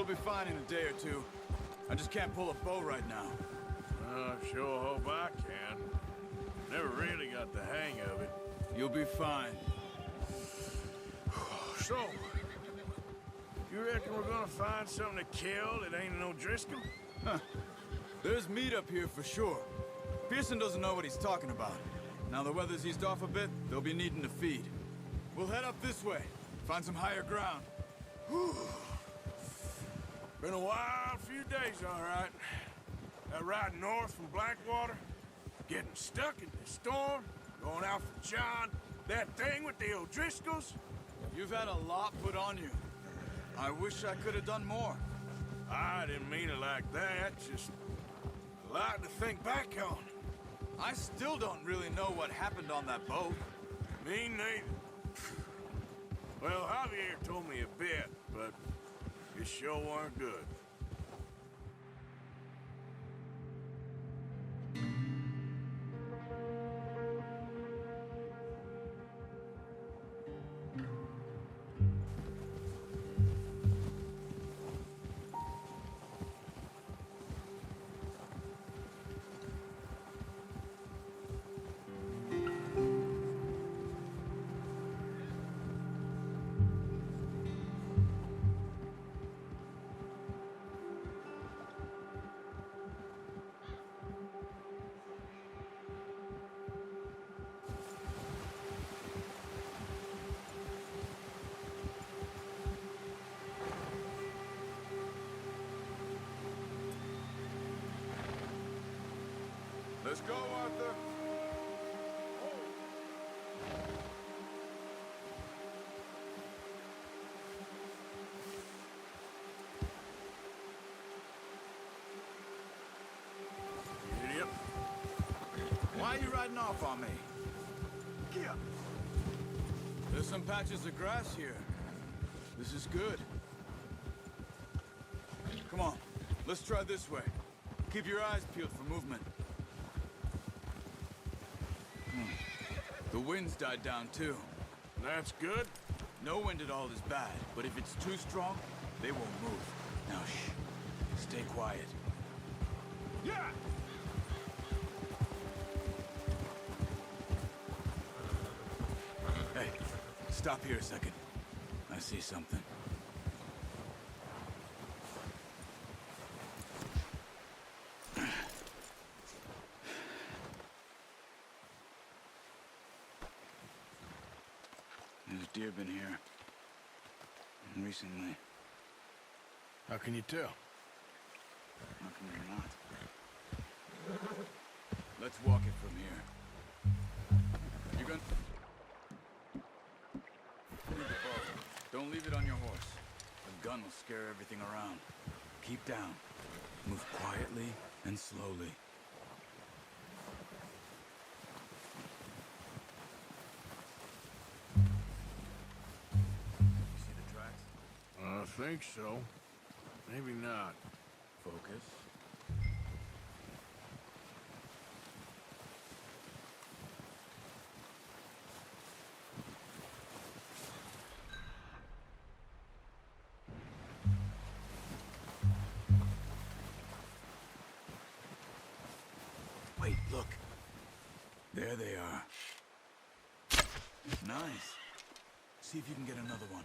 You'll be fine in a day or two. I just can't pull a bow right now. I sure hope I can. Never really got the hang of it. You'll be fine. So, you reckon we're gonna find something to kill that ain't no Driscoll? Huh. There's meat up here for sure. Pearson doesn't know what he's talking about. Now the weather's eased off a bit, they'll be needing to feed. We'll head up this way, find some higher ground. Whew. Been a wild few days, all right. That ride north from Blackwater, getting stuck in the storm, going out for John, that thing with the O'Driscolls. You've had a lot put on you. I wish I could have done more. I didn't mean it like that, just a lot to think back on. I still don't really know what happened on that boat. Me neither. Well, Javier told me a bit, but it sure weren't good. Let's go, Arthur. Idiot. Why are you riding off on me? Yeah. There's some patches of grass here. This is good. Come on, let's try this way. Keep your eyes peeled for movement. The wind's died down too. That's good. No wind at all is bad, but if it's too strong, they won't move. Now shh, stay quiet. Yeah. Hey, stop here a second. I see something. There's deer been here. Recently. How can you tell? How can you not? Let's walk it from here. You're gonna... Need the bow. Don't leave it on your horse. The gun will scare everything around. Keep down. Move quietly and slowly. You see the tracks? I think so. Maybe not. Focus. Wait, look. There they are. Nice. See if you can get another one.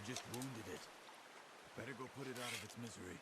Just wounded it. Better go put it out of its misery.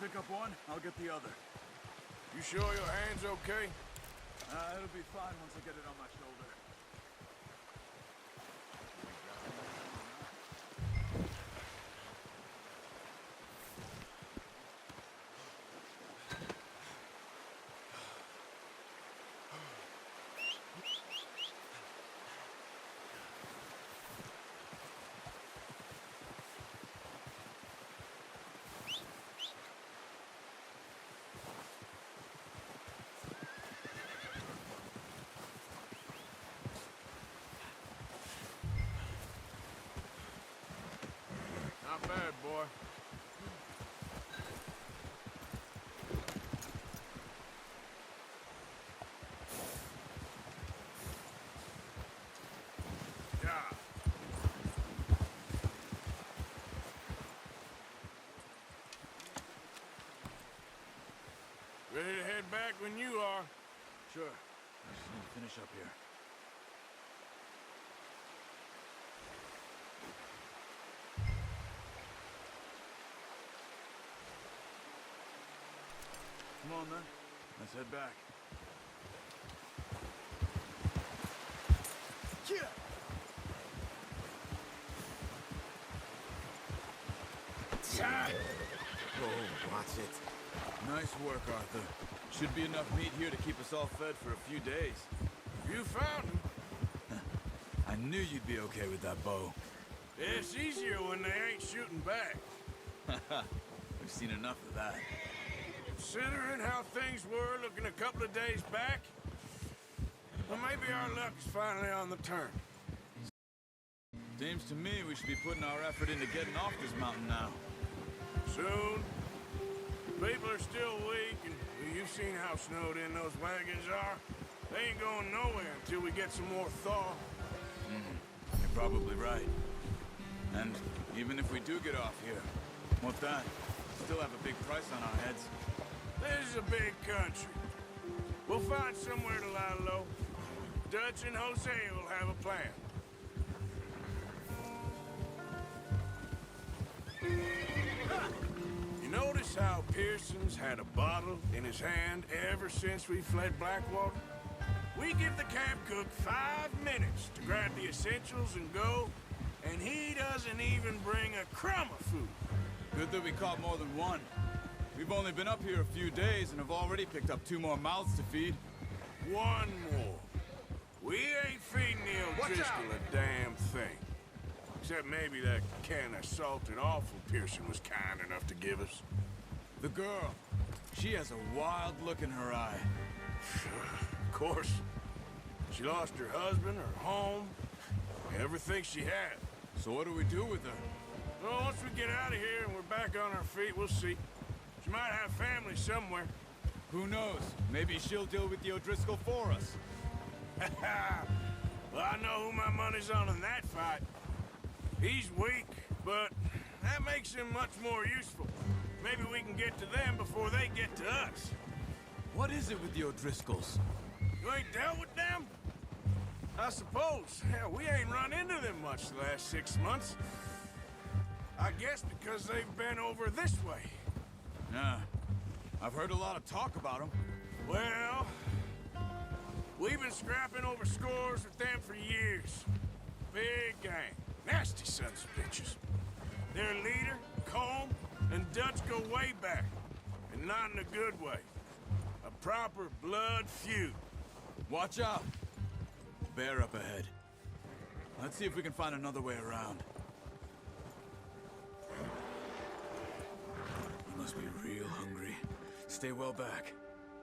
pick up one, I'll get the other. You sure your hand's okay? It'll be fine once I get it on my shoulder. Not bad, boy. Yeah. Ready to head back when you are. Sure. I just need to finish up here. Come on, then. Let's head back. Yeah. Oh, watch it. Nice work, Arthur. Should be enough meat here to keep us all fed for a few days. You found him. I knew you'd be okay with that bow. It's easier when they ain't shooting back. We've seen enough of that. Considering how things were looking a couple of days back, well, maybe our luck's finally on the turn. Seems to me we should be putting our effort into getting off this mountain now. Soon. People are still weak, and you've seen how snowed in those wagons are. They ain't going nowhere until we get some more thaw. You're probably right. And even if we do get off here, what that? Still have a big price on our heads. This is a big country. We'll find somewhere to lie low. Dutch and Hosea will have a plan. You notice how Pearson's had a bottle in his hand ever since we fled Blackwater? We give the camp cook 5 minutes to grab the essentials and go, and he doesn't even bring a crumb of food. Good that we caught more than one. We've only been up here a few days and have already picked up 2 more mouths to feed. One more. We ain't feeding the O'Driscoll a damn thing. Except maybe that can of salted offal Pearson was kind enough to give us. The girl. She has a wild look in her eye. Of course. She lost her husband, her home, everything she had. So what do we do with her? Well, once we get out of here and we're back on our feet, we'll see. She might have family somewhere. Who knows? Maybe she'll deal with the O'Driscoll for us. Well, I know who my money's on in that fight. He's weak, but that makes him much more useful. Maybe we can get to them before they get to us. What is it with the O'Driscolls? You ain't dealt with them? I suppose. Hell, we ain't run into them much the last 6 months. I guess because they've been over this way. Yeah. I've heard a lot of talk about them. Well, we've been scrapping over scores with them for years. Big gang. Nasty sons of bitches. Their leader, Colm, and Dutch go way back. And not in a good way. A proper blood feud. Watch out! Bear up ahead. Let's see if we can find another way around. You must be real hungry. Stay well back.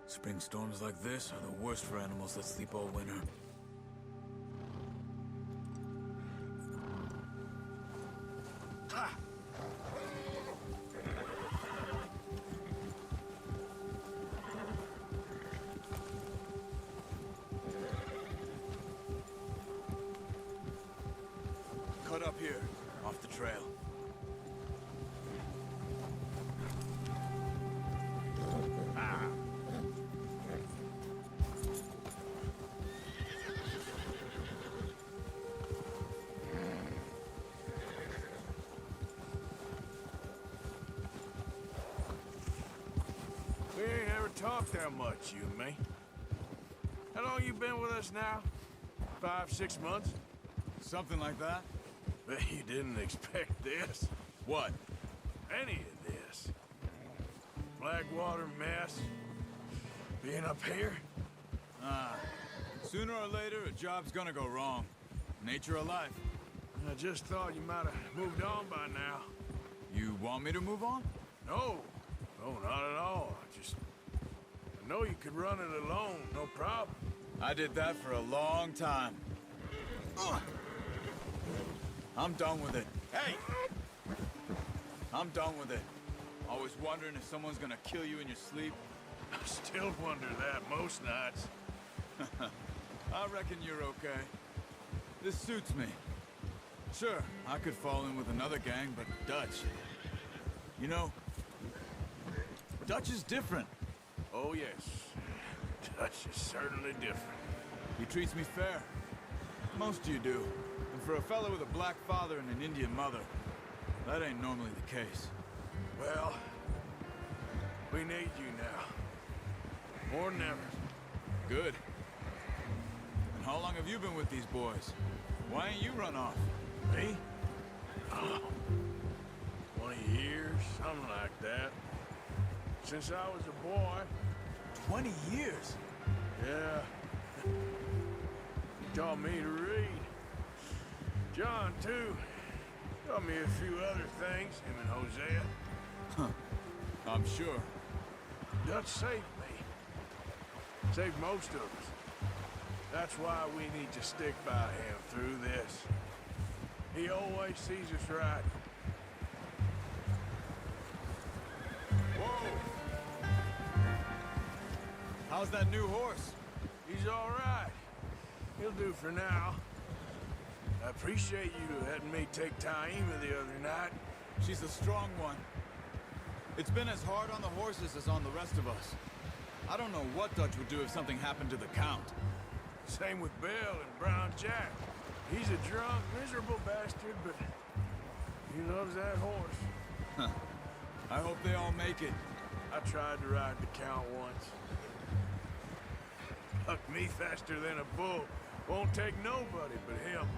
Spring storms like this are the worst for animals that sleep all winter. Ha! Cut up here, off the trail. talk that much, you and me. How long you been with us now? 5, 6 months? Something like that? Bet you didn't expect this. What? Any of this. Blackwater mess. Being up here? Sooner or later, a job's gonna go wrong. Nature of life. I just thought you might have moved on by now. You want me to move on? No. No, not at all. I know you could run it alone, no problem. I did that for a long time. Ugh. I'm done with it. Hey! I'm done with it. Always wondering if someone's gonna kill you in your sleep. I still wonder that most nights. I reckon you're okay. This suits me. Sure, I could fall in with another gang, but Dutch... You know, Dutch is different. Oh, yes. Dutch is certainly different. He treats me fair. Most of you do. And for a fellow with a black father and an Indian mother, that ain't normally the case. Well, we need you now. More than ever. Good. And how long have you been with these boys? Why ain't you run off? Me? Oh, 20 years, something like that. Since I was a boy. 20 years? Yeah. He taught me to read. John, too. Taught me a few other things, him and Hosea. I'm sure. Dutch saved me. Saved most of us. That's why we need to stick by him through this. He always sees us right. Whoa! How's that new horse? He's all right. He'll do for now. I appreciate you letting me take Taima the other night. She's a strong one. It's been as hard on the horses as on the rest of us. I don't know what Dutch would do if something happened to the Count. Same with Bill and Brown Jack. He's a drunk, miserable bastard, but he loves that horse. I hope they all make it. I tried to ride the Count once. Bucked me faster than a bull. Won't take nobody but him.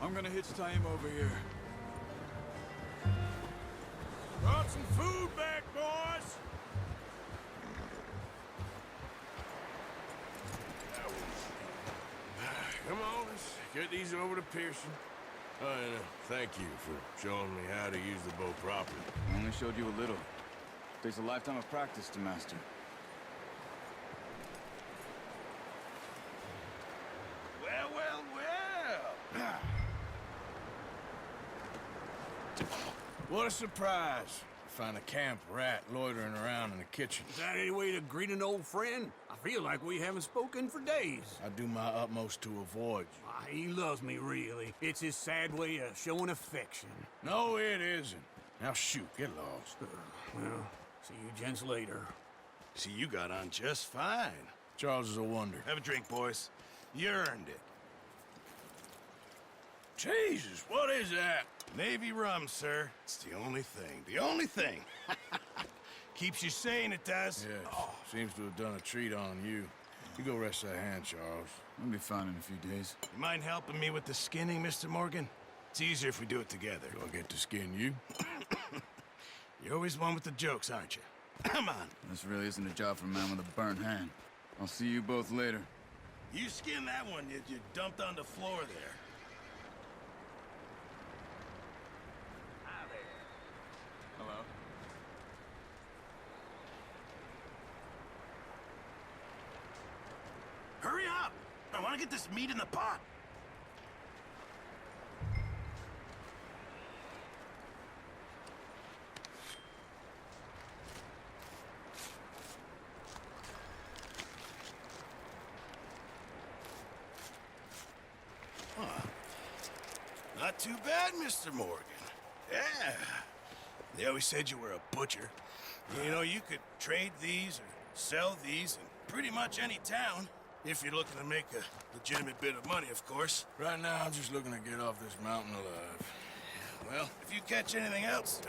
I'm gonna hitch Taima over here. Brought some food back, boys! Come on, let's get these over to Pearson. Oh, and thank you for showing me how to use the bow properly. I only showed you a little. Takes a lifetime of practice to master. Well, well, well! What a surprise. Find a camp rat loitering around in the kitchen. Is that any way to greet an old friend? I feel like we haven't spoken for days. I do my utmost to avoid you. He loves me, really. It's his sad way of showing affection. No, it isn't. Now shoot, get lost. Well, see you gents later. See, you got on just fine. Charles is a wonder. Have a drink, boys. You earned it. Jesus, what is that? Navy rum, sir. It's the only thing. The only thing. Keeps you sane, it does. Yes, seems to have done a treat on you. You go rest that hand, Charles. I'll be fine in a few days. You mind helping me with the skinning, Mr. Morgan? It's easier if we do it together. Do I get to skin you? You're always one with the jokes, aren't you? Come on. This really isn't a job for a man with a burnt hand. I'll see you both later. You skin that one you dumped on the floor there. Hello? Hurry up! I want to get this meat in the pot. Not too bad, Mr. Morgan. Yeah. They always said you were a butcher. You know, you could trade these or sell these in pretty much any town. If you're looking to make a legitimate bit of money, of course. Right now, I'm just looking to get off this mountain alive. Well, if you catch anything else,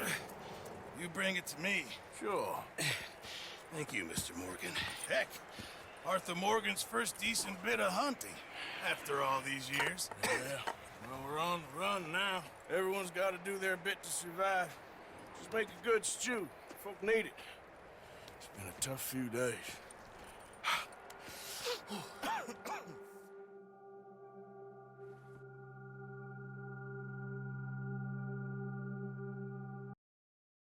you bring it to me. Sure. Thank you, Mr. Morgan. Heck, Arthur Morgan's first decent bit of hunting after all these years. Yeah. Well, we're on the run now. Everyone's got to do their bit to survive. Just make a good stew. Folk need it. It's been a tough few days.